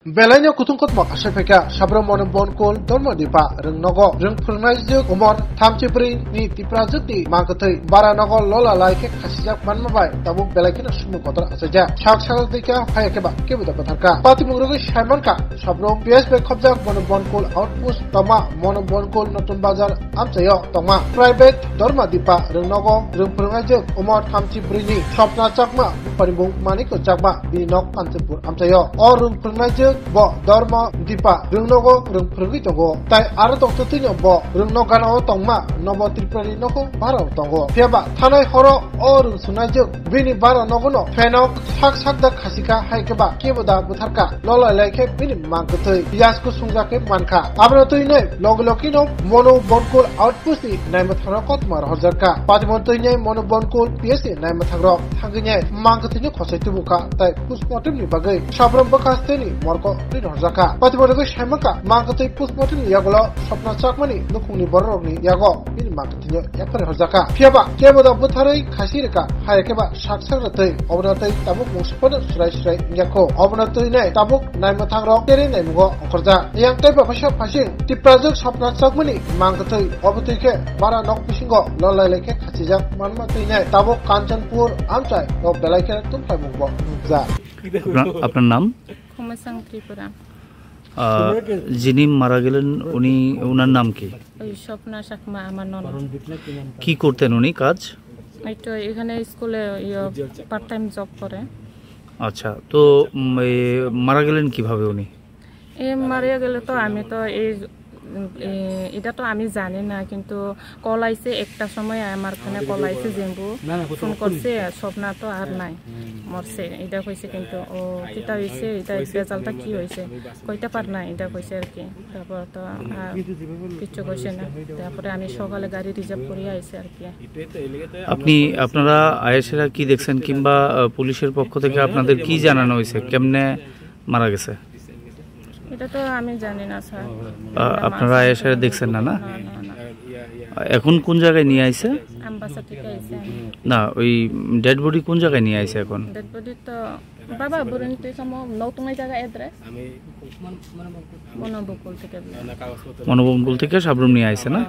Belanya kutungkot mak asefeka sabram mon bonkol dorma dipa reng nogo reng phurnai juk umon thamchipri ni tiprajuti mangkatei bara nogo lola laike khasijak manma bai tabuk belaikina sumu kotor asaja sak sakal dika phayake ba kebuda patharka patimugrogi shaimanka sabram ps be khobjak mon bonkol outpost tama mon bonkol notun bazar amchayo tama private dorma dipa reng nogo reng phurnai juk umon thamchipri ni sopna chakma paribung maniko chakma bi nok panchepur amchayo or reng phurnai juk bo dorma dipa rungnogo rung phurgi tongo tai aro dokto tino bo rungno gano tongma nobo tripuri noko bara tongo piaba thanai horo o rung sunai juk bini bara nogo no fenok sak sak da khasika haikeba keboda butharka lola laike bini mangkutei yasku sungjake manka abro tuine logolokino mono bonkol outpost ni naimathara kotmar horjarka padimon tuine mono bonkol psi naimathagro thangine mangkutei khosai tubuka tai postmortem ni bagai sabram bakasteni morko horjaka patibodogo shaimaka mangkutei postmortem ni yagolo sopna chakmani nukungni borrokni yago bini mangkutei yakpare horjaka piaba keboda butharei khasireka hayakeba saksaratei obnatei tabuk muspodo surai yako obnatei nai tabuk naimathangrok tere naimugo okorja yang tei bapasha phasing tiprajuk sopna chakmani mangkutei obotike bara nok bisingo lolaileke khasijak manma teinai tabuk kanchanpur amchai ok belaike tumpai mugbo nukja আপনার নাম ক্ষমাসাং ত্রিপুরা যিনি মারা গেলেন উনি ওনার নাম কি ওই স্বপ্না শাকমা আমার ননদ কি করতেন উনি কাজ এই তো এখানে স্কুলে পার্ট টাইম জব করে আচ্ছা তো মারা গেলেন কিভাবে উনি মারিয়া গেলে তো আমি তো এটা তো আমি জানি না কিন্তু কল আইছে একটা সময় আমার খানে কল আইছে জেম্বু ফোন করছে স্বপ্না তো আর নাই মরছে এটা কইছে কিন্তু ও কিতা হইছে এটা রেজাল্টটা কি হইছে কইতে পার না এটা কইছে আর কি তারপর তো কিছু কইছে না তারপরে আমি সকালে গাড়ি রিজার্ভ করে আইছে আর কি আপনারা আয়েশেরা কি দেখছেন কিংবা পুলিশের পক্ষ থেকে আপনাদের কি জানানো হয়েছে কেমনে মারা গেছে এটা তো আমি জানি না স্যার আপনারা এসে দেখছেন না না এখন কোন জায়গায় নিয়ে আইছে আমবাসা থেকে আইছে না ওই ডেড বডি কোন জায়গায় নিয়ে আইছে এখন ডেড বডি তো বাবা বুরন্তি সমো নতুন জায়গা এড্রেস মনোবকুল থেকে সাবরুম নিয়ে আইছে না